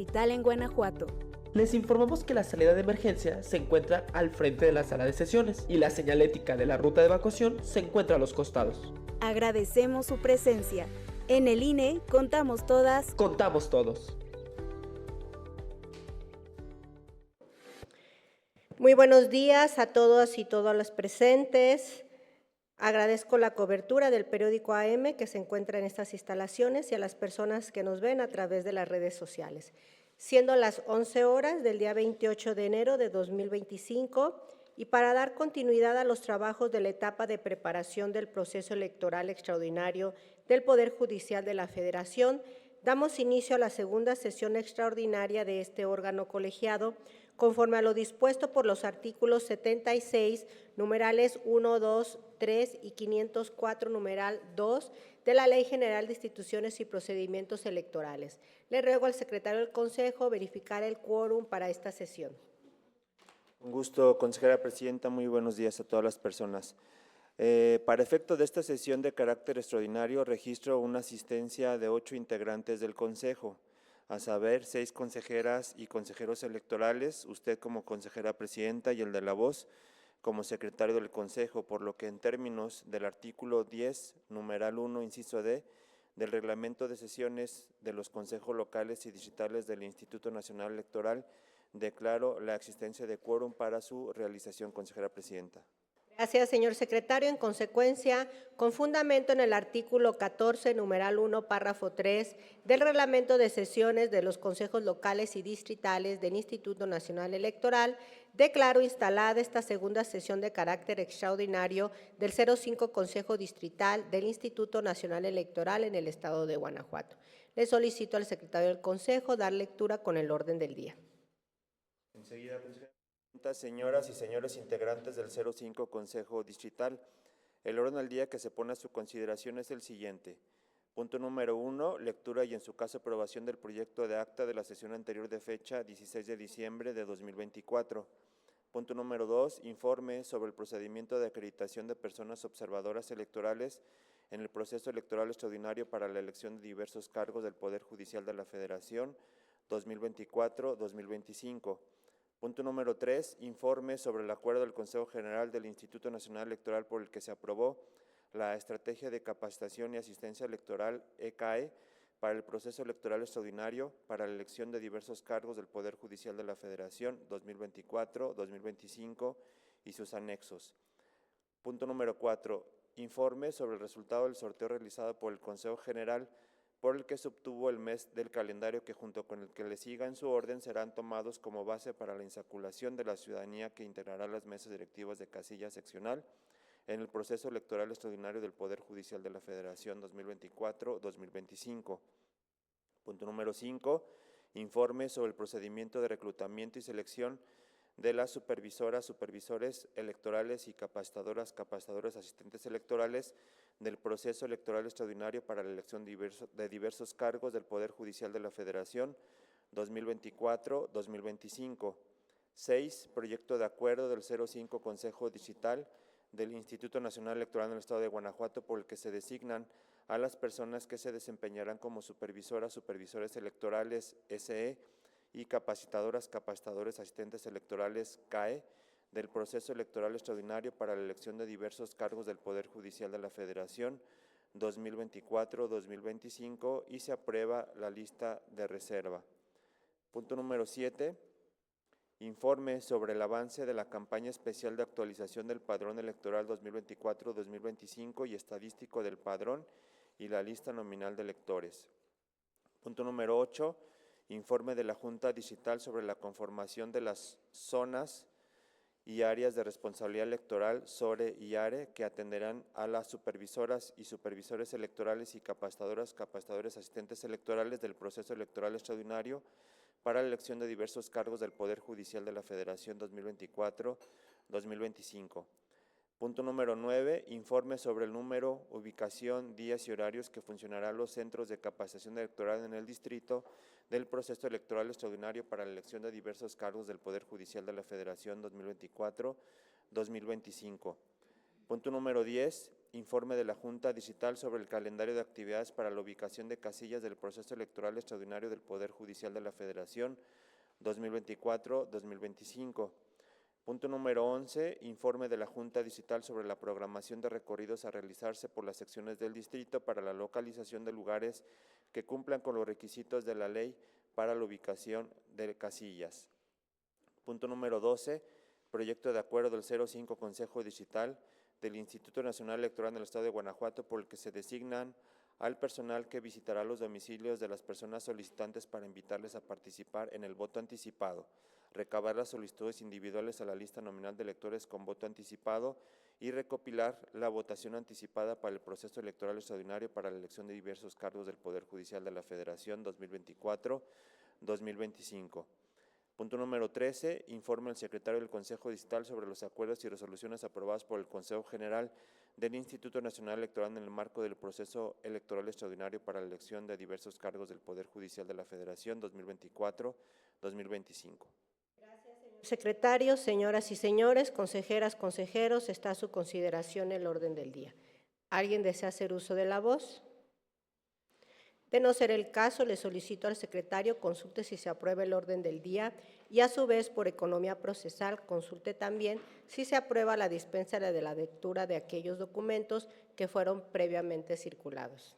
distrital en Guanajuato. Les informamos que la salida de emergencia se encuentra al frente de la sala de sesiones y la señalética de la ruta de evacuación se encuentra a los costados. Agradecemos su presencia. En el INE contamos todas. Contamos todos. Muy buenos días a todas y todos los presentes. Agradezco la cobertura del periódico AM que se encuentra en estas instalaciones y a las personas que nos ven a través de las redes sociales. Siendo las 11 horas del día 28 de enero de 2025 y para dar continuidad a los trabajos de la etapa de preparación del proceso electoral extraordinario del Poder Judicial de la Federación, damos inicio a la segunda sesión extraordinaria de este órgano colegiado, conforme a lo dispuesto por los artículos 76, numerales 1, 2, 3 y 504, numeral 2, de la Ley General de Instituciones y Procedimientos Electorales. Le ruego al secretario del Consejo verificar el quórum para esta sesión. Un gusto, consejera presidenta. Muy buenos días a todas las personas. Para efecto de esta sesión de carácter extraordinario, registro una asistencia de 8 integrantes del Consejo, a saber, 6 consejeras y consejeros electorales, usted como consejera presidenta y el de la voz como secretario del Consejo, por lo que en términos del artículo 10, numeral 1, inciso D, del reglamento de sesiones de los consejos locales y distritales del Instituto Nacional Electoral, declaro la existencia de quórum para su realización, consejera presidenta. Gracias, señor secretario. En consecuencia, con fundamento en el artículo 14, numeral 1, párrafo 3 del reglamento de sesiones de los consejos locales y distritales del Instituto Nacional Electoral, declaro instalada esta segunda sesión de carácter extraordinario del 05 Consejo Distrital del Instituto Nacional Electoral en el estado de Guanajuato. Le solicito al secretario del Consejo dar lectura con el orden del día. Enseguida, consejera. Señoras y señores integrantes del 05 Consejo Distrital, el orden del día que se pone a su consideración es el siguiente. Punto número 1, lectura y en su caso aprobación del proyecto de acta de la sesión anterior de fecha 16 de diciembre de 2024. Punto número 2, informe sobre el procedimiento de acreditación de personas observadoras electorales en el proceso electoral extraordinario para la elección de diversos cargos del Poder Judicial de la Federación 2024-2025. Punto número 3, informe sobre el acuerdo del Consejo General del Instituto Nacional Electoral por el que se aprobó la Estrategia de Capacitación y Asistencia Electoral ECAE para el proceso electoral extraordinario para la elección de diversos cargos del Poder Judicial de la Federación 2024-2025 y sus anexos. Punto número 4, informe sobre el resultado del sorteo realizado por el Consejo General por el que se obtuvo el mes del calendario que junto con el que le siga en su orden serán tomados como base para la insaculación de la ciudadanía que integrará las mesas directivas de casilla seccional en el proceso electoral extraordinario del Poder Judicial de la Federación 2024-2025. Punto número 5, informe sobre el procedimiento de reclutamiento y selección de las supervisoras, supervisores electorales y capacitadoras, capacitadores asistentes electorales del proceso electoral extraordinario para la elección de diversos cargos del Poder Judicial de la Federación 2024-2025. 6. Proyecto de acuerdo del 05 Consejo Distrital del Instituto Nacional Electoral en el Estado de Guanajuato por el que se designan a las personas que se desempeñarán como supervisoras, supervisores electorales SE y capacitadoras, capacitadores asistentes electorales CAE del proceso electoral extraordinario para la elección de diversos cargos del Poder Judicial de la Federación 2024-2025 y se aprueba la lista de reserva. Punto número 7. Informe sobre el avance de la campaña especial de actualización del Padrón Electoral 2024-2025 y estadístico del Padrón y la lista nominal de electores. Punto número 8. Informe de la Junta Distrital sobre la conformación de las zonas y áreas de responsabilidad electoral, SORE y ARE, que atenderán a las supervisoras y supervisores electorales y capacitadoras, capacitadores asistentes electorales del proceso electoral extraordinario para la elección de diversos cargos del Poder Judicial de la Federación 2024-2025. Punto número 9, informe sobre el número, ubicación, días y horarios que funcionarán los centros de capacitación electoral en el distrito del proceso electoral extraordinario para la elección de diversos cargos del Poder Judicial de la Federación 2024-2025. Punto número 10, informe de la Junta Digital sobre el calendario de actividades para la ubicación de casillas del proceso electoral extraordinario del Poder Judicial de la Federación 2024-2025. Punto número 11, informe de la Junta Digital sobre la programación de recorridos a realizarse por las secciones del distrito para la localización de lugares que cumplan con los requisitos de la ley para la ubicación de casillas. Punto número 12, proyecto de acuerdo del 05 Consejo Digital del Instituto Nacional Electoral del Estado de Guanajuato, por el que se designan al personal que visitará los domicilios de las personas solicitantes para invitarles a participar en el voto anticipado, recabar las solicitudes individuales a la lista nominal de electores con voto anticipado y recopilar la votación anticipada para el proceso electoral extraordinario para la elección de diversos cargos del Poder Judicial de la Federación 2024-2025. Punto número 13, informe al secretario del Consejo Digital sobre los acuerdos y resoluciones aprobadas por el Consejo General del Instituto Nacional Electoral en el marco del proceso electoral extraordinario para la elección de diversos cargos del Poder Judicial de la Federación 2024-2025. Secretario, señoras y señores, consejeras, consejeros, está a su consideración el orden del día. ¿Alguien desea hacer uso de la voz? De no ser el caso, le solicito al secretario consulte si se aprueba el orden del día y a su vez, por economía procesal, consulte también si se aprueba la dispensa de la lectura de aquellos documentos que fueron previamente circulados.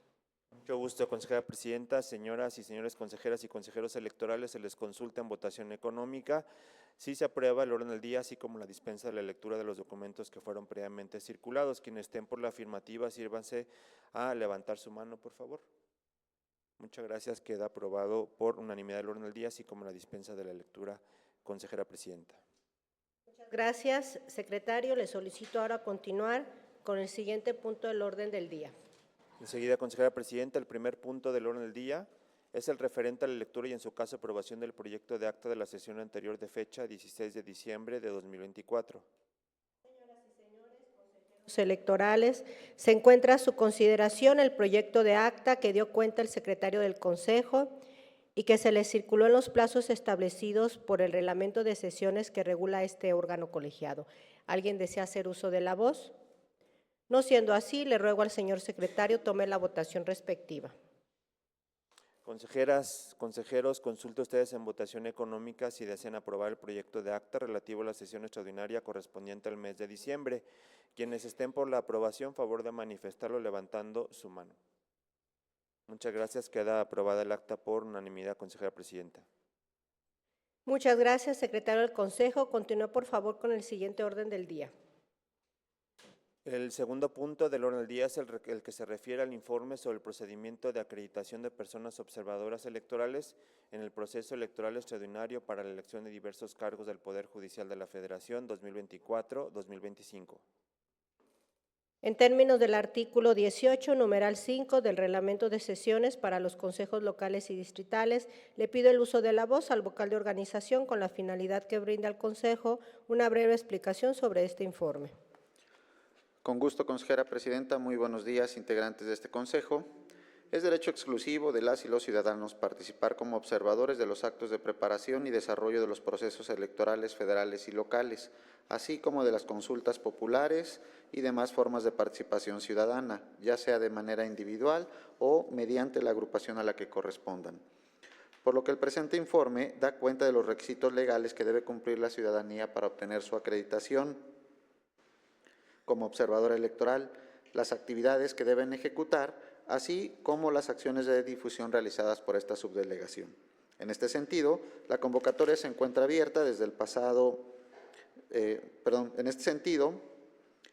Mucho gusto, consejera presidenta. Señoras y señores consejeras y consejeros electorales, se les consulta en votación económica si se aprueba el orden del día, así como la dispensa de la lectura de los documentos que fueron previamente circulados. Quienes estén por la afirmativa, sírvanse a levantar su mano, por favor. Muchas gracias. Queda aprobado por unanimidad el orden del día, así como la dispensa de la lectura, consejera presidenta. Muchas gracias, secretario. Le solicito ahora continuar con el siguiente punto del orden del día. Enseguida, consejera presidenta, el primer punto del orden del día es el referente a la lectura y, en su caso, aprobación del proyecto de acta de la sesión anterior de fecha 16 de diciembre de 2024. Electorales, se encuentra a su consideración el proyecto de acta que dio cuenta el secretario del Consejo y que se le circuló en los plazos establecidos por el reglamento de sesiones que regula este órgano colegiado. ¿Alguien desea hacer uso de la voz? No siendo así, le ruego al señor secretario tome la votación respectiva. Consejeras, consejeros, consulte ustedes en votación económica si desean aprobar el proyecto de acta relativo a la sesión extraordinaria correspondiente al mes de diciembre. Quienes estén por la aprobación, favor de manifestarlo levantando su mano. Muchas gracias. Queda aprobada el acta por unanimidad, consejera presidenta. Muchas gracias, secretario del Consejo. Continúe, por favor, con el siguiente orden del día. El segundo punto del orden del día es el que se refiere al informe sobre el procedimiento de acreditación de personas observadoras electorales en el proceso electoral extraordinario para la elección de diversos cargos del Poder Judicial de la Federación 2024-2025. En términos del artículo 18, numeral 5 del reglamento de sesiones para los consejos locales y distritales, le pido el uso de la voz al vocal de organización con la finalidad que brinda al Consejo una breve explicación sobre este informe. Con gusto, consejera presidenta. Muy buenos días, integrantes de este Consejo. Es derecho exclusivo de las y los ciudadanos participar como observadores de los actos de preparación y desarrollo de los procesos electorales federales y locales, así como de las consultas populares y demás formas de participación ciudadana, ya sea de manera individual o mediante la agrupación a la que correspondan. Por lo que el presente informe da cuenta de los requisitos legales que debe cumplir la ciudadanía para obtener su acreditación como observador electoral, las actividades que deben ejecutar, así como las acciones de difusión realizadas por esta subdelegación. En este sentido, la convocatoria se encuentra abierta desde el pasado,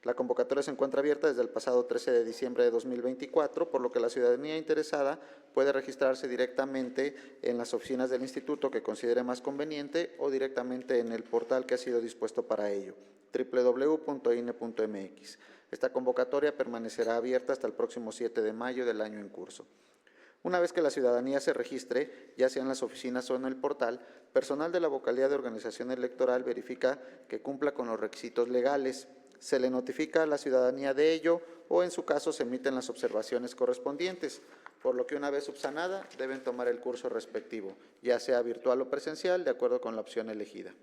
la convocatoria se encuentra abierta desde el pasado 13 de diciembre de 2024, por lo que la ciudadanía interesada puede registrarse directamente en las oficinas del instituto que considere más conveniente o directamente en el portal que ha sido dispuesto para ello, www.ine.mx. Esta convocatoria permanecerá abierta hasta el próximo 7 de mayo del año en curso. Una vez que la ciudadanía se registre, ya sea en las oficinas o en el portal, personal de la vocalía de organización electoral verifica que cumpla con los requisitos legales, se le notifica a la ciudadanía de ello o en su caso se emiten las observaciones correspondientes, por lo que una vez subsanada deben tomar el curso respectivo, ya sea virtual o presencial, de acuerdo con la opción elegida.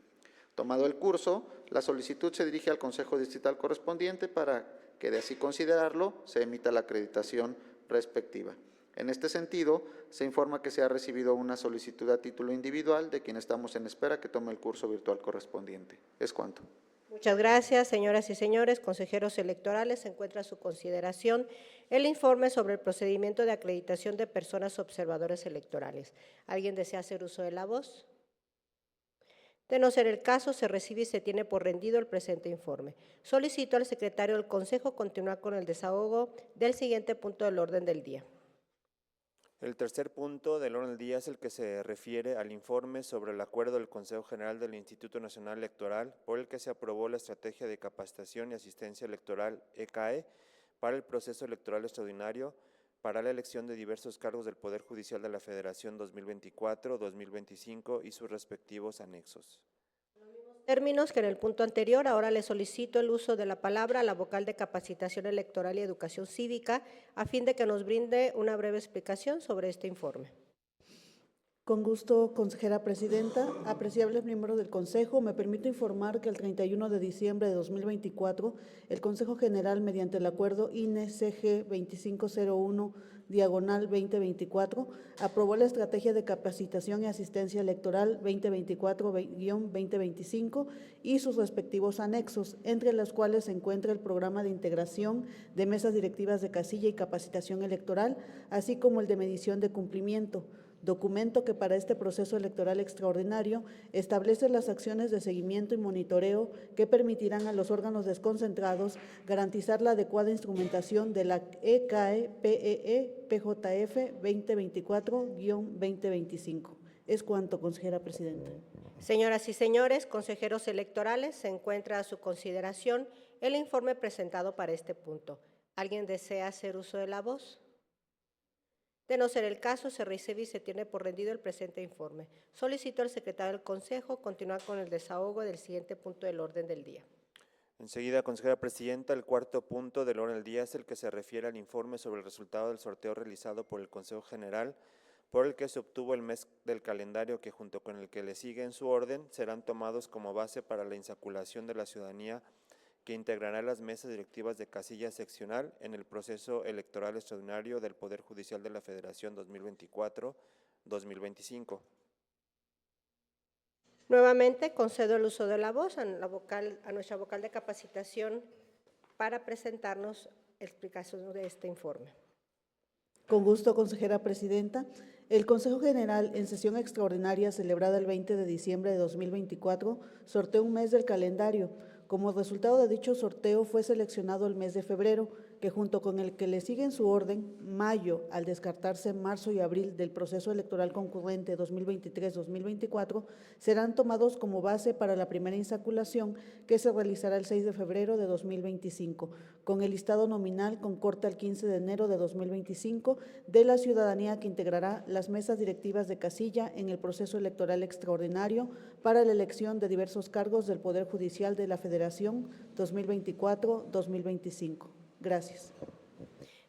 Tomado el curso, la solicitud se dirige al Consejo Distrital correspondiente para que de así considerarlo, se emita la acreditación respectiva. En este sentido, se informa que se ha recibido una solicitud a título individual de quien estamos en espera que tome el curso virtual correspondiente. Es cuanto. Muchas gracias, señoras y señores consejeros electorales. Se encuentra a su consideración el informe sobre el procedimiento de acreditación de personas observadores electorales. ¿Alguien desea hacer uso de la voz? De no ser el caso, se recibe y se tiene por rendido el presente informe. Solicito al secretario del Consejo continuar con el desahogo del siguiente punto del orden del día. El tercer punto del orden del día es el que se refiere al informe sobre el acuerdo del Consejo General del Instituto Nacional Electoral por el que se aprobó la Estrategia de Capacitación y Asistencia Electoral (ECAE) para el proceso electoral extraordinario para la elección de diversos cargos del Poder Judicial de la Federación 2024-2025 y sus respectivos anexos. Términos que en el punto anterior, ahora le solicito el uso de la palabra a la vocal de Capacitación Electoral y Educación Cívica a fin de que nos brinde una breve explicación sobre este informe. Con gusto, consejera presidenta. Apreciables miembros del Consejo, me permito informar que el 31 de diciembre de 2024, el Consejo General, mediante el acuerdo INE-CG 2501/2024, aprobó la Estrategia de Capacitación y Asistencia Electoral 2024-2025 y sus respectivos anexos, entre los cuales se encuentra el Programa de Integración de Mesas Directivas de Casilla y Capacitación Electoral, así como el de Medición de Cumplimiento, documento que para este proceso electoral extraordinario establece las acciones de seguimiento y monitoreo que permitirán a los órganos desconcentrados garantizar la adecuada instrumentación de la ECAE-PEE PJF 2024-2025. Es cuanto, consejera presidenta. Señoras y señores consejeros electorales, se encuentra a su consideración el informe presentado para este punto. ¿Alguien desea hacer uso de la voz? De no ser el caso, se recibe y se tiene por rendido el presente informe. Solicito al secretario del Consejo continuar con el desahogo del siguiente punto del orden del día. Enseguida, consejera presidenta, el cuarto punto del orden del día es el que se refiere al informe sobre el resultado del sorteo realizado por el Consejo General, por el que se obtuvo el mes del calendario que, junto con el que le sigue en su orden, serán tomados como base para la insaculación de la ciudadanía que integrará las mesas directivas de casilla seccional en el proceso electoral extraordinario del Poder Judicial de la Federación 2024-2025. Nuevamente concedo el uso de la voz a nuestra vocal de capacitación para presentarnos explicación de este informe. Con gusto, consejera presidenta. El Consejo General, en sesión extraordinaria celebrada el 20 de diciembre de 2024, sorteó un mes del calendario. Como resultado de dicho sorteo fue seleccionado el mes de febrero, que junto con el que le sigue en su orden, mayo, al descartarse marzo y abril del proceso electoral concurrente 2023-2024, serán tomados como base para la primera insaculación que se realizará el 6 de febrero de 2025, con el listado nominal con corte al 15 de enero de 2025 de la ciudadanía que integrará las mesas directivas de casilla en el proceso electoral extraordinario para la elección de diversos cargos del Poder Judicial de la Federación 2024-2025. Gracias.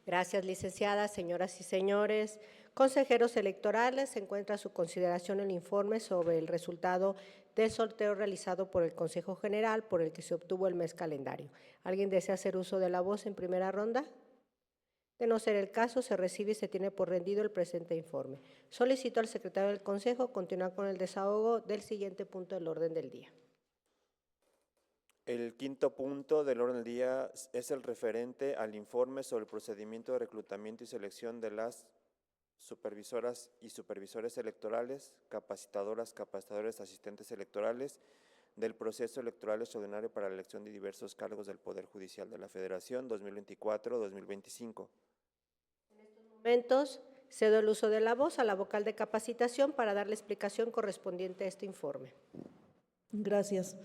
Gracias, licenciada. Señoras y señores consejeros electorales, se encuentra a su consideración el informe sobre el resultado del sorteo realizado por el Consejo General por el que se obtuvo el mes calendario. ¿Alguien desea hacer uso de la voz en primera ronda? De no ser el caso, se recibe y se tiene por rendido el presente informe. Solicito al secretario del Consejo continuar con el desahogo del siguiente punto del orden del día. El quinto punto del orden del día es el referente al informe sobre el procedimiento de reclutamiento y selección de las supervisoras y supervisores electorales, capacitadoras, capacitadores, asistentes electorales del proceso electoral extraordinario para la elección de diversos cargos del Poder Judicial de la Federación 2024-2025. En estos momentos cedo el uso de la voz a la vocal de capacitación para dar la explicación correspondiente a este informe. Gracias.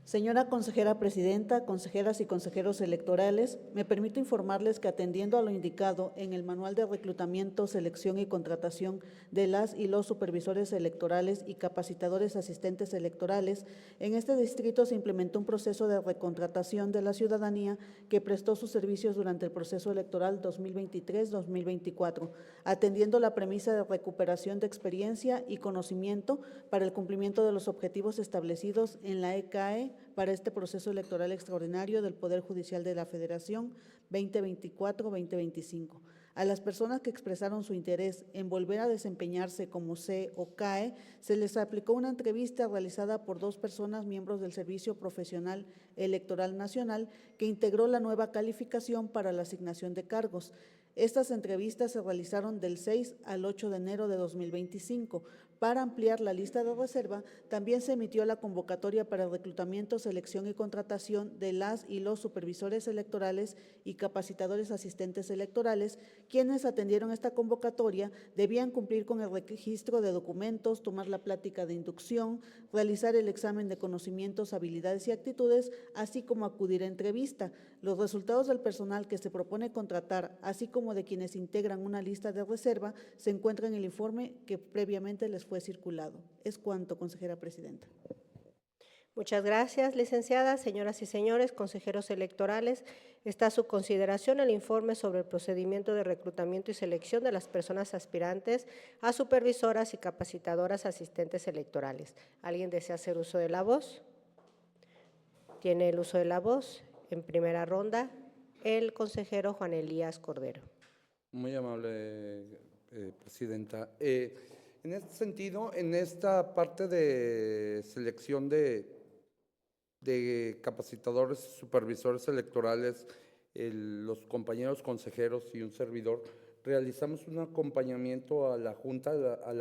Señora consejera presidenta, consejeras y consejeros electorales, me permito informarles que atendiendo a lo indicado en el Manual de Reclutamiento, Selección y Contratación de las y los supervisores electorales y capacitadores asistentes electorales, en este distrito se implementó un proceso de recontratación de la ciudadanía que prestó sus servicios durante el proceso electoral 2023-2024, atendiendo la premisa de recuperación de experiencia y conocimiento para el cumplimiento de los objetivos establecidos en la ECAE CAE para este proceso electoral extraordinario del Poder Judicial de la Federación 2024-2025. A las personas que expresaron su interés en volver a desempeñarse como C o CAE, se les aplicó una entrevista realizada por 2 personas miembros del Servicio Profesional Electoral Nacional que integró la nueva calificación para la asignación de cargos. Estas entrevistas se realizaron del 6 al 8 de enero de 2025. Para ampliar la lista de reserva, también se emitió la convocatoria para reclutamiento, selección y contratación de las y los supervisores electorales y capacitadores asistentes electorales. Quienes atendieron esta convocatoria debían cumplir con el registro de documentos, tomar la plática de inducción, realizar el examen de conocimientos, habilidades y actitudes, así como acudir a entrevista. Los resultados del personal que se propone contratar, así como de quienes integran una lista de reserva, se encuentran en el informe que previamente les fue circulado. Es cuanto, consejera presidenta. Muchas gracias, licenciada. Señoras y señores, consejeros electorales, está a su consideración el informe sobre el procedimiento de reclutamiento y selección de las personas aspirantes a supervisoras y capacitadoras asistentes electorales. ¿Alguien desea hacer uso de la voz? Tiene el uso de la voz. En primera ronda, el consejero Juan Elías Cordero. Muy amable, presidenta. En este sentido, en esta parte de selección de capacitadores, supervisores electorales, los compañeros consejeros y un servidor, realizamos un acompañamiento a la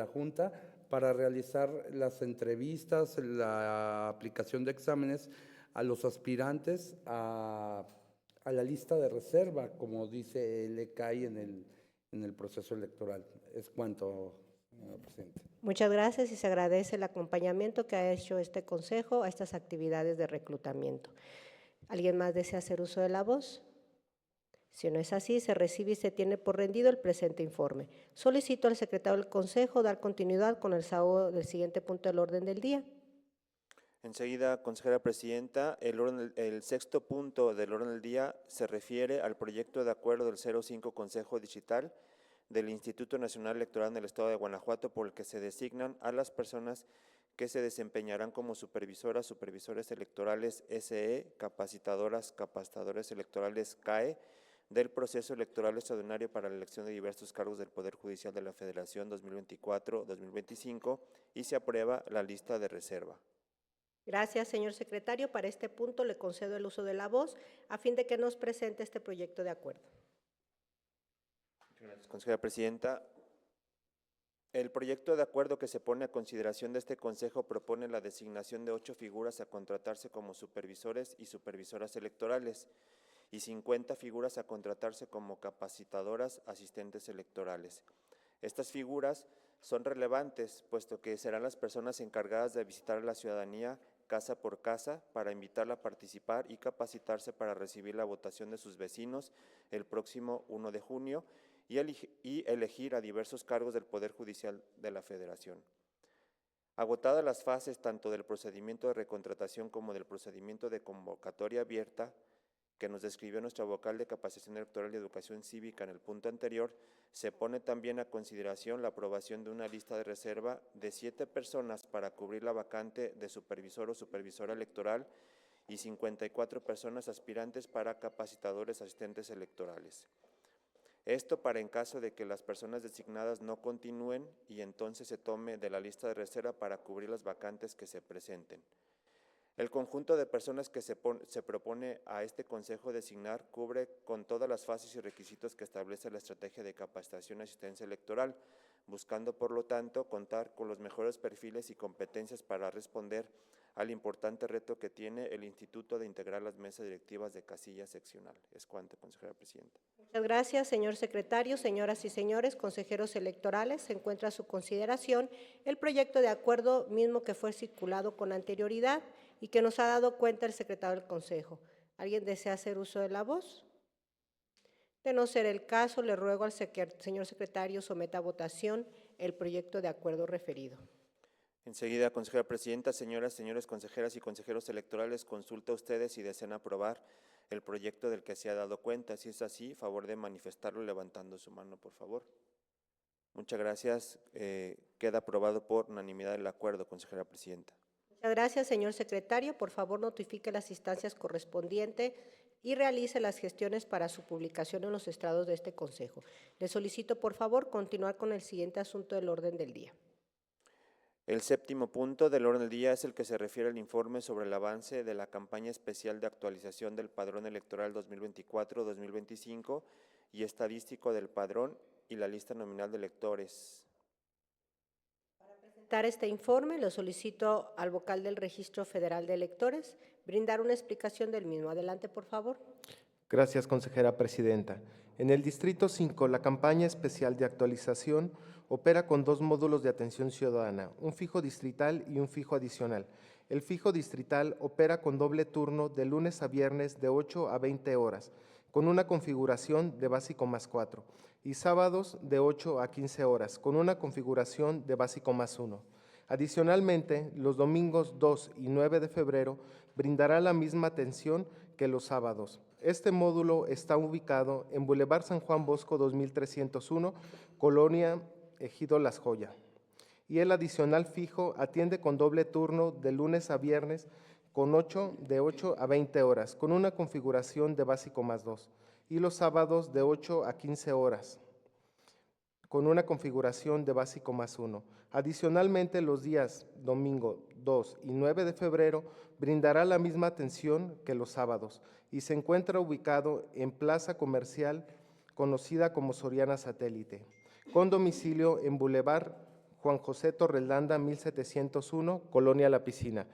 Junta para realizar las entrevistas, la aplicación de exámenes a los aspirantes a la lista de reserva, como dice el ECAI en el proceso electoral. Es cuanto, señora presidenta. Muchas gracias y se agradece el acompañamiento que ha hecho este consejo a estas actividades de reclutamiento. ¿Alguien más desea hacer uso de la voz? Si no es así, se recibe y se tiene por rendido el presente informe. Solicito al secretario del Consejo dar continuidad con el desahogo del siguiente punto del orden del día. Enseguida, consejera presidenta, el sexto punto del orden del día se refiere al proyecto de acuerdo del 05 Consejo Digital del Instituto Nacional Electoral del Estado de Guanajuato, por el que se designan a las personas que se desempeñarán como supervisoras, supervisores electorales SE, capacitadoras, capacitadores electorales CAE, del proceso electoral extraordinario para la elección de diversos cargos del Poder Judicial de la Federación 2024-2025 y se aprueba la lista de reserva. Gracias, señor secretario. Para este punto le concedo el uso de la voz a fin de que nos presente este proyecto de acuerdo. Gracias, consejera presidenta. El proyecto de acuerdo que se pone a consideración de este Consejo propone la designación de 8 figuras a contratarse como supervisores y supervisoras electorales y 50 figuras a contratarse como capacitadoras asistentes electorales. Estas figuras son relevantes, puesto que serán las personas encargadas de visitar a la ciudadanía casa por casa para invitarla a participar y capacitarse para recibir la votación de sus vecinos el próximo 1 de junio y elegir a diversos cargos del Poder Judicial de la Federación. Agotadas las fases tanto del procedimiento de recontratación como del procedimiento de convocatoria abierta, que nos describió nuestra vocal de Capacitación Electoral y Educación Cívica en el punto anterior, se pone también a consideración la aprobación de una lista de reserva de 7 personas para cubrir la vacante de supervisor o supervisora electoral y 54 personas aspirantes para capacitadores asistentes electorales. Esto para en caso de que las personas designadas no continúen y entonces se tome de la lista de reserva para cubrir las vacantes que se presenten. El conjunto de personas que se propone a este Consejo designar cubre con todas las fases y requisitos que establece la estrategia de capacitación y asistencia electoral, buscando por lo tanto contar con los mejores perfiles y competencias para responder al importante reto que tiene el Instituto de integrar las mesas directivas de casilla seccional. Es cuanto, consejera presidenta. Muchas gracias, señor secretario. Señoras y señores consejeros electorales, se encuentra a su consideración el proyecto de acuerdo mismo que fue circulado con anterioridad y que nos ha dado cuenta el secretario del Consejo. ¿Alguien desea hacer uso de la voz? De no ser el caso, le ruego al señor secretario someta a votación el proyecto de acuerdo referido. Enseguida, consejera presidenta, señoras, señores consejeras y consejeros electorales, consulta a ustedes si desean aprobar el proyecto del que se ha dado cuenta. Si es así, favor de manifestarlo levantando su mano, por favor. Muchas gracias. Queda aprobado por unanimidad el acuerdo, consejera presidenta. Muchas gracias, señor secretario. Por favor, notifique las instancias correspondientes y realice las gestiones para su publicación en los estrados de este Consejo. Le solicito, por favor, continuar con el siguiente asunto del orden del día. El séptimo punto del orden del día es el que se refiere al informe sobre el avance de la campaña especial de actualización del Padrón Electoral 2024-2025 y estadístico del padrón y la lista nominal de electores. Para presentar este informe, le solicito al vocal del Registro Federal de Electores brindar una explicación del mismo. Adelante, por favor. Gracias, consejera presidenta. En el Distrito 5, la campaña especial de actualización opera con 2 módulos de atención ciudadana, un fijo distrital y un fijo adicional. El fijo distrital opera con doble turno de lunes a viernes de 8 a 20 horas, con una configuración de básico más 4, y sábados de 8 a 15 horas, con una configuración de básico más 1. Adicionalmente, los domingos 2 y 9 de febrero brindará la misma atención que los sábados. Este módulo está ubicado en Boulevard San Juan Bosco 2301, Colonia Ejido Las Joyas. Y el adicional fijo atiende con doble turno de lunes a viernes de 8 a 20 horas, con una configuración de básico más 2. Y los sábados de 8 a 15 horas, con una configuración de básico más 1. Adicionalmente, los días domingo 2 y 9 de febrero brindará la misma atención que los sábados y se encuentra ubicado en Plaza Comercial conocida como Soriana Satélite, con domicilio en Boulevard Juan José Torrelanda 1701, Colonia La Piscina.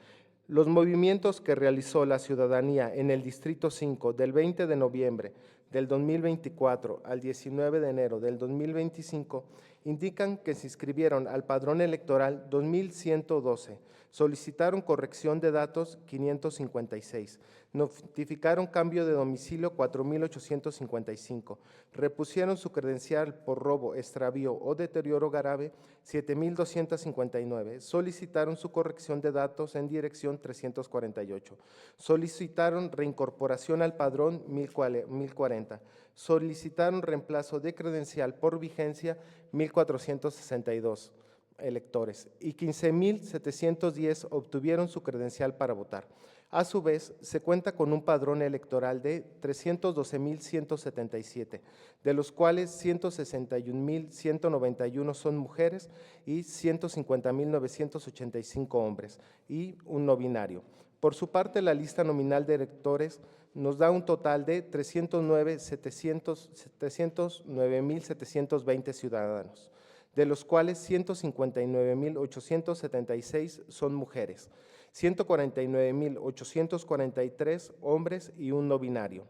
Los movimientos que realizó la ciudadanía en el Distrito 5 del 20 de noviembre del 2024 al 19 de enero del 2025 indican que se inscribieron al padrón electoral 2,112, solicitaron corrección de datos 556, notificaron cambio de domicilio 4,855, repusieron su credencial por robo, extravío o deterioro grave 7,259, solicitaron su corrección de datos en dirección 348, solicitaron reincorporación al padrón 1,040, solicitaron reemplazo de credencial por vigencia 1,462 electores y 15,710 obtuvieron su credencial para votar. A su vez, se cuenta con un padrón electoral de 312,177, de los cuales 161,191 son mujeres y 150,985 hombres y un no binario. Por su parte, la lista nominal de electores nos da un total de 309,720 ciudadanos, de los cuales 159,876 son mujeres, 149,843 hombres y un no binario.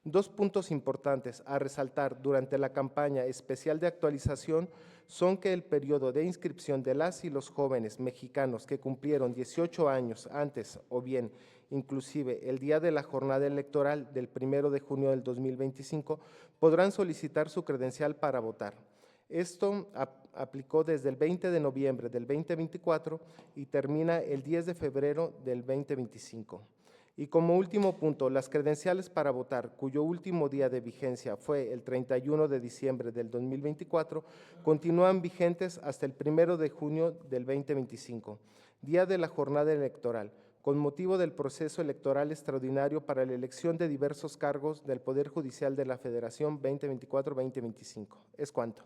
2 puntos importantes a resaltar durante la campaña especial de actualización son que el periodo de inscripción de las y los jóvenes mexicanos que cumplieron 18 años antes o bien inclusive el día de la jornada electoral del 1 de junio del 2025 podrán solicitar su credencial para votar. Esto aplicó desde el 20 de noviembre del 2024 y termina el 10 de febrero del 2025. Y como último punto, las credenciales para votar, cuyo último día de vigencia fue el 31 de diciembre del 2024, continúan vigentes hasta el 1 de junio del 2025, día de la jornada electoral, con motivo del proceso electoral extraordinario para la elección de diversos cargos del Poder Judicial de la Federación 2024-2025. Es cuanto.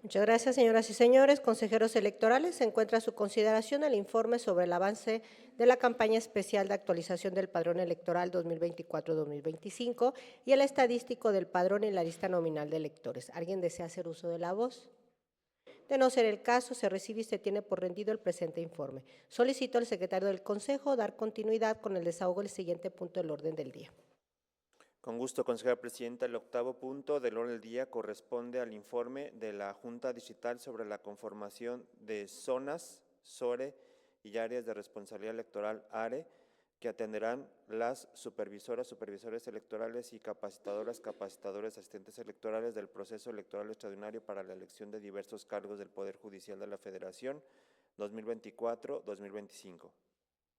Muchas gracias, señoras y señores. Consejeros electorales, se encuentra a su consideración el informe sobre el avance de la campaña especial de actualización del Padrón Electoral 2024-2025 y el estadístico del padrón en la lista nominal de electores. ¿Alguien desea hacer uso de la voz? De no ser el caso, se recibe y se tiene por rendido el presente informe. Solicito al secretario del Consejo dar continuidad con el desahogo del siguiente punto del orden del día. Con gusto, consejera presidenta. El octavo punto del orden del día corresponde al informe de la Junta Distrital sobre la conformación de zonas, SORE y áreas de responsabilidad electoral, ARE, que atenderán las supervisoras, supervisores electorales y capacitadoras, capacitadores, asistentes electorales del proceso electoral extraordinario para la elección de diversos cargos del Poder Judicial de la Federación 2024-2025.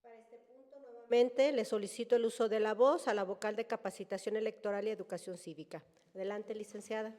Para este punto, nuevamente, le solicito el uso de la voz a la vocal de Capacitación Electoral y Educación Cívica. Adelante, licenciada.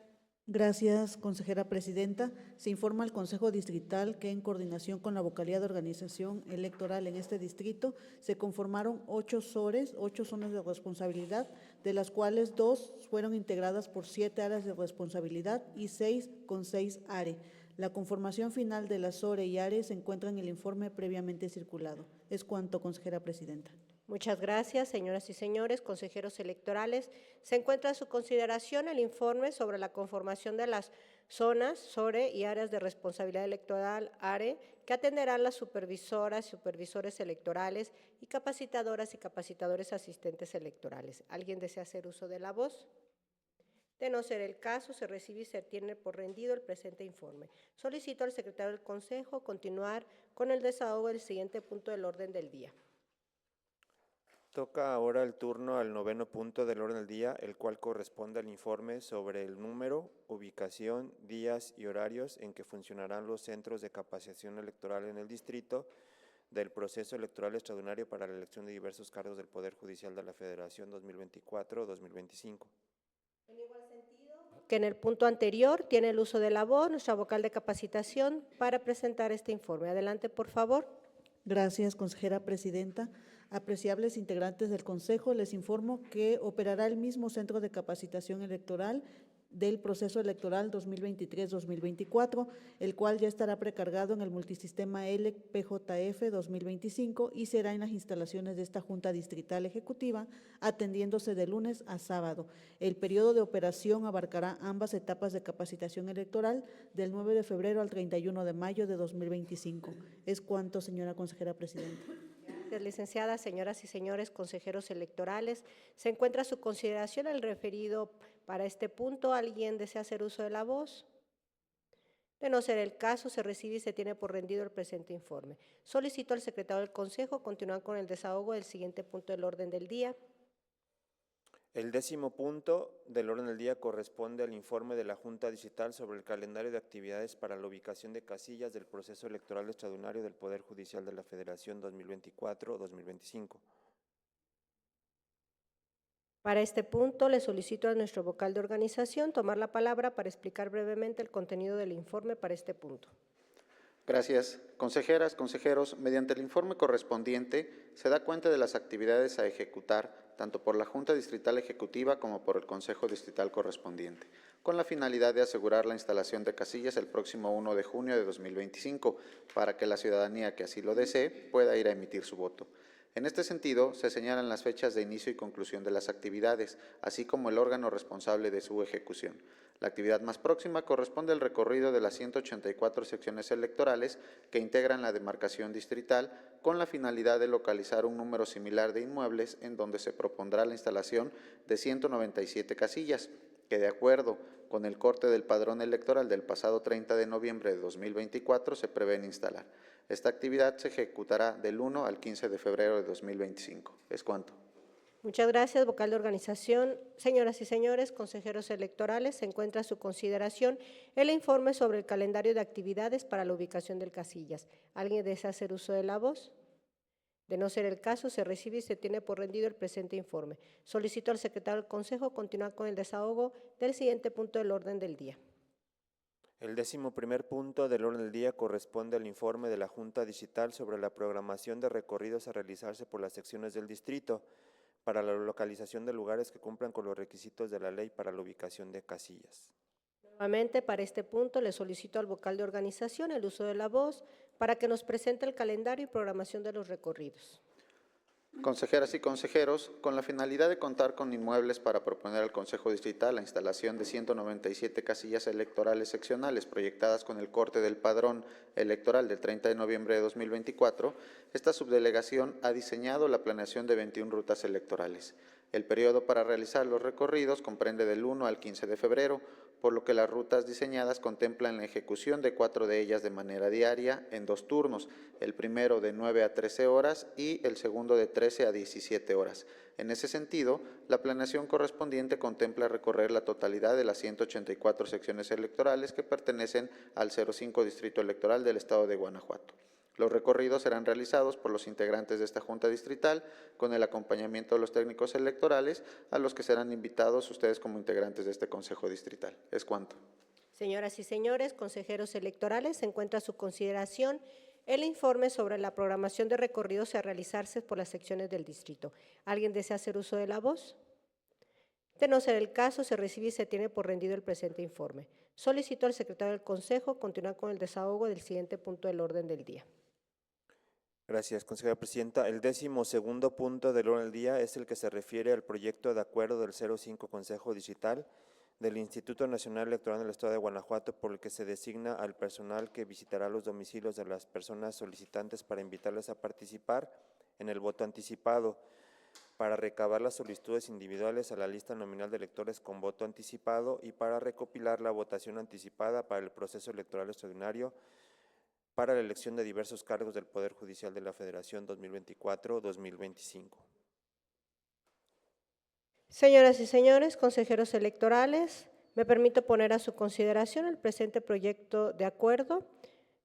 Gracias, consejera presidenta. Se informa al Consejo Distrital que en coordinación con la vocalía de organización electoral en este distrito se conformaron 8 SORES, 8 zonas de responsabilidad, de las cuales 2 fueron integradas por 7 áreas de responsabilidad y 6 con 6 ARE. La conformación final de las SORE y ARE se encuentra en el informe previamente circulado. Es cuanto, consejera presidenta. Muchas gracias, señoras y señores, consejeros electorales. Se encuentra a su consideración el informe sobre la conformación de las zonas, SORE y áreas de responsabilidad electoral, ARE, que atenderán las supervisoras y supervisores electorales y capacitadoras y capacitadores asistentes electorales. ¿Alguien desea hacer uso de la voz? De no ser el caso, se recibe y se tiene por rendido el presente informe. Solicito al secretario del Consejo continuar con el desahogo del siguiente punto del orden del día. Toca ahora el turno al 9º punto del orden del día, el cual corresponde al informe sobre el número, ubicación, días y horarios en que funcionarán los centros de capacitación electoral en el distrito del proceso electoral extraordinario para la elección de diversos cargos del Poder Judicial de la Federación 2024-2025. En igual sentido que en el punto anterior, tiene el uso de la voz nuestra vocal de capacitación para presentar este informe. Adelante, por favor. Gracias, consejera presidenta. Apreciables integrantes del Consejo, les informo que operará el mismo Centro de Capacitación Electoral del proceso electoral 2023-2024, el cual ya estará precargado en el multisistema LPJF 2025 y será en las instalaciones de esta Junta Distrital Ejecutiva, atendiéndose de lunes a sábado. El periodo de operación abarcará ambas etapas de capacitación electoral del 9 de febrero al 31 de mayo de 2025. Es cuanto, señora consejera presidenta. Gracias, licenciada. Señoras y señores consejeros electorales, se encuentra a su consideración el referido para este punto. ¿Alguien desea hacer uso de la voz? De no ser el caso, se recibe y se tiene por rendido el presente informe. Solicito al secretario del Consejo continuar con el desahogo del siguiente punto del orden del día. El 10º punto del orden del día corresponde al informe de la Junta Distrital sobre el calendario de actividades para la ubicación de casillas del proceso electoral extraordinario del Poder Judicial de la Federación 2024-2025. Para este punto, le solicito a nuestro vocal de organización tomar la palabra para explicar brevemente el contenido del informe para este punto. Gracias. Consejeras, consejeros, mediante el informe correspondiente se da cuenta de las actividades a ejecutar tanto por la Junta Distrital Ejecutiva como por el Consejo Distrital correspondiente, con la finalidad de asegurar la instalación de casillas el próximo 1 de junio de 2025, para que la ciudadanía que así lo desee pueda ir a emitir su voto. En este sentido, se señalan las fechas de inicio y conclusión de las actividades, así como el órgano responsable de su ejecución. La actividad más próxima corresponde al recorrido de las 184 secciones electorales que integran la demarcación distrital, con la finalidad de localizar un número similar de inmuebles en donde se propondrá la instalación de 197 casillas, que de acuerdo con el corte del padrón electoral del pasado 30 de noviembre de 2024 se prevén instalar. Esta actividad se ejecutará del 1 al 15 de febrero de 2025. Es cuanto. Muchas gracias, vocal de organización. Señoras y señores consejeros electorales, se encuentra a su consideración el informe sobre el calendario de actividades para la ubicación de casillas. ¿Alguien desea hacer uso de la voz? De no ser el caso, se recibe y se tiene por rendido el presente informe. Solicito al secretario del Consejo continuar con el desahogo del siguiente punto del orden del día. El 11º punto del orden del día corresponde al informe de la Junta Distrital sobre la programación de recorridos a realizarse por las secciones del distrito para la localización de lugares que cumplan con los requisitos de la ley para la ubicación de casillas. Nuevamente, para este punto, le solicito al vocal de organización el uso de la voz para que nos presente el calendario y programación de los recorridos. Consejeras y consejeros, con la finalidad de contar con inmuebles para proponer al Consejo Distrital la instalación de 197 casillas electorales seccionales proyectadas con el corte del padrón electoral del 30 de noviembre de 2024, esta subdelegación ha diseñado la planeación de 21 rutas electorales. El periodo para realizar los recorridos comprende del 1 al 15 de febrero, por lo que las rutas diseñadas contemplan la ejecución de 4 de ellas de manera diaria en 2 turnos, el primero de 9 a 13 horas y el segundo de 13 a 17 horas. En ese sentido, la planeación correspondiente contempla recorrer la totalidad de las 184 secciones electorales que pertenecen al 05 Distrito Electoral del Estado de Guanajuato. Los recorridos serán realizados por los integrantes de esta Junta Distrital con el acompañamiento de los técnicos electorales a los que serán invitados ustedes como integrantes de este Consejo Distrital. Es cuanto. Señoras y señores, consejeros electorales, se encuentra a su consideración el informe sobre la programación de recorridos a realizarse por las secciones del distrito. ¿Alguien desea hacer uso de la voz? De no ser el caso, se recibe y se tiene por rendido el presente informe. Solicito al secretario del Consejo continuar con el desahogo del siguiente punto del orden del día. Gracias, consejera presidenta. El 12º punto del orden del día es el que se refiere al proyecto de acuerdo del 05 Consejo Distrital del Instituto Nacional Electoral del Estado de Guanajuato, por el que se designa al personal que visitará los domicilios de las personas solicitantes para invitarles a participar en el voto anticipado, para recabar las solicitudes individuales a la lista nominal de electores con voto anticipado y para recopilar la votación anticipada para el proceso electoral extraordinario para la elección de diversos cargos del Poder Judicial de la Federación 2024-2025. Señoras y señores, consejeros electorales, me permito poner a su consideración el presente proyecto de acuerdo,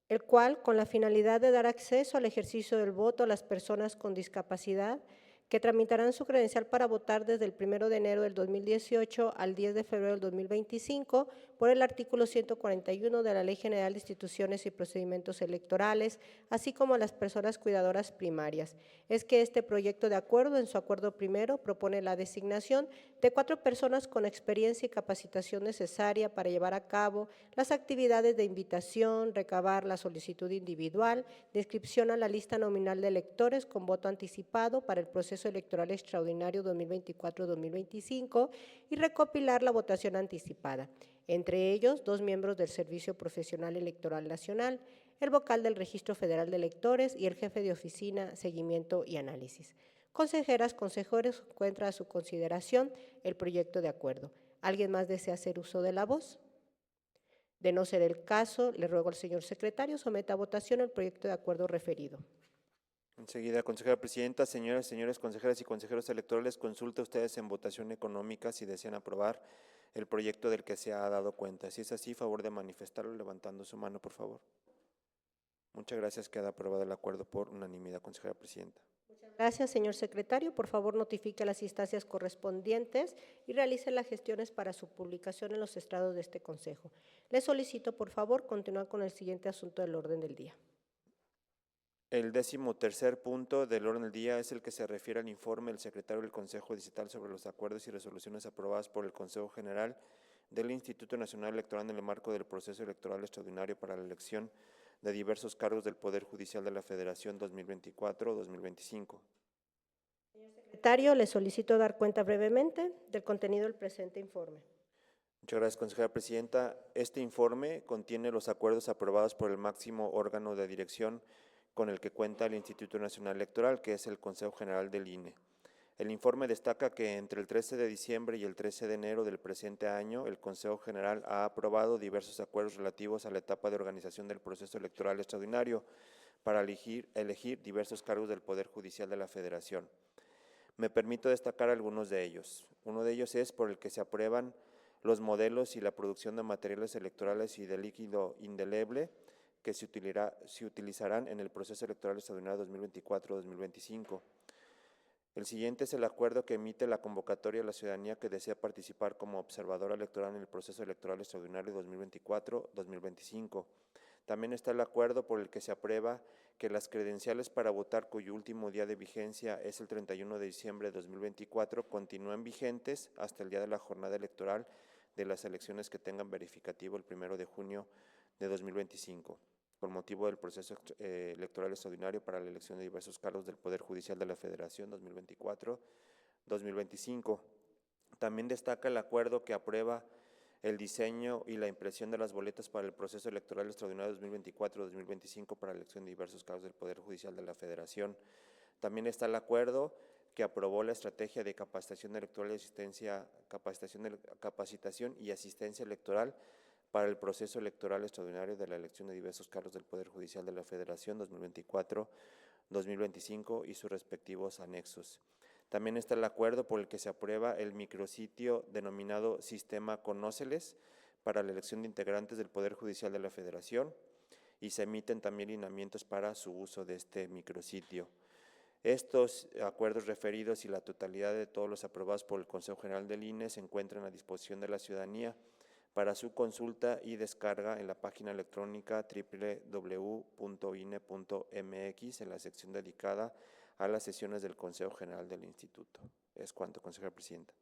el cual, con la finalidad de dar acceso al ejercicio del voto a las personas con discapacidad, que tramitarán su credencial para votar desde el 1 de enero del 2018 al 10 de febrero del 2025 por el artículo 141 de la Ley General de Instituciones y Procedimientos Electorales, así como a las personas cuidadoras primarias. Es que este proyecto de acuerdo, en su acuerdo primero, propone la designación de 4 personas con experiencia y capacitación necesaria para llevar a cabo las actividades de invitación, recabar la solicitud individual, de inscripción a la lista nominal de electores con voto anticipado para el proceso electoral extraordinario 2024-2025 y recopilar la votación anticipada. Entre ellos, 2 miembros del Servicio Profesional Electoral Nacional, el vocal del Registro Federal de Electores y el jefe de oficina, seguimiento y análisis. Consejeras, consejeros, encuentra a su consideración el proyecto de acuerdo. ¿Alguien más desea hacer uso de la voz? De no ser el caso, le ruego al señor secretario someta a votación el proyecto de acuerdo referido. Enseguida, consejera presidenta, señoras y señores consejeras y consejeros electorales, consulta ustedes en votación económica si desean aprobar el proyecto del que se ha dado cuenta. Si es así, favor de manifestarlo levantando su mano, por favor. Muchas gracias, queda aprobado el acuerdo por unanimidad, consejera presidenta. Muchas gracias, señor secretario. Por favor, notifique las instancias correspondientes y realice las gestiones para su publicación en los estrados de este consejo. Le solicito, por favor, continuar con el siguiente asunto del orden del día. El 13º punto del orden del día es el que se refiere al informe del secretario del Consejo Distrital sobre los acuerdos y resoluciones aprobadas por el Consejo General del Instituto Nacional Electoral en el marco del proceso electoral extraordinario para la elección de diversos cargos del Poder Judicial de la Federación 2024-2025. Señor secretario, le solicito dar cuenta brevemente del contenido del presente informe. Muchas gracias, consejera presidenta. Este informe contiene los acuerdos aprobados por el máximo órgano de dirección con el que cuenta el Instituto Nacional Electoral, que es el Consejo General del INE. El informe destaca que entre el 13 de diciembre y el 13 de enero del presente año, el Consejo General ha aprobado diversos acuerdos relativos a la etapa de organización del proceso electoral extraordinario para elegir diversos cargos del Poder Judicial de la Federación. Me permito destacar algunos de ellos. Uno de ellos es por el que se aprueban los modelos y la producción de materiales electorales y de líquido indeleble que se utilizarán en el proceso electoral extraordinario 2024-2025. El siguiente es el acuerdo que emite la convocatoria a la ciudadanía que desea participar como observadora electoral en el proceso electoral extraordinario 2024-2025. También está el acuerdo por el que se aprueba que las credenciales para votar cuyo último día de vigencia es el 31 de diciembre de 2024 continúen vigentes hasta el día de la jornada electoral de las elecciones que tengan verificativo el 1 de junio de 2025, por motivo del proceso electoral extraordinario para la elección de diversos cargos del Poder Judicial de la Federación 2024-2025. También destaca el acuerdo que aprueba el diseño y la impresión de las boletas para el proceso electoral extraordinario 2024-2025 para la elección de diversos cargos del Poder Judicial de la Federación. También está el acuerdo que aprobó la estrategia de capacitación electoral y asistencia, capacitación y asistencia electoral para el proceso electoral extraordinario de la elección de diversos cargos del Poder Judicial de la Federación 2024-2025 y sus respectivos anexos. También está el acuerdo por el que se aprueba el micrositio denominado Sistema Conóceles para la elección de integrantes del Poder Judicial de la Federación y se emiten también lineamientos para su uso de este micrositio. Estos acuerdos referidos y la totalidad de todos los aprobados por el Consejo General del INE se encuentran a disposición de la ciudadanía para su consulta y descarga en la página electrónica www.ine.mx en la sección dedicada a las sesiones del Consejo General del Instituto. Es cuanto, consejera presidenta.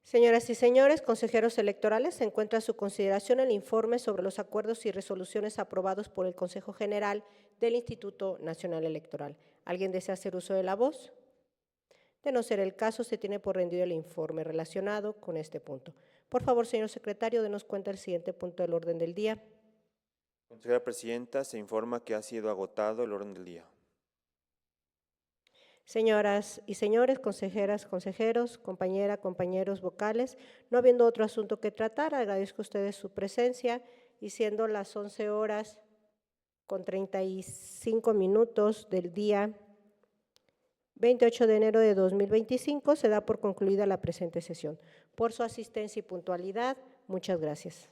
Señoras y señores, consejeros electorales, se encuentra a su consideración el informe sobre los acuerdos y resoluciones aprobados por el Consejo General del Instituto Nacional Electoral. ¿Alguien desea hacer uso de la voz? De no ser el caso, se tiene por rendido el informe relacionado con este punto. Por favor, señor secretario, denos cuenta del siguiente punto del orden del día. Consejera presidenta, se informa que ha sido agotado el orden del día. Señoras y señores, consejeras, consejeros, compañeros vocales, no habiendo otro asunto que tratar, agradezco a ustedes su presencia y siendo las 11:35 del día 28 de enero de 2025, se da por concluida la presente sesión. Por su asistencia y puntualidad, muchas gracias.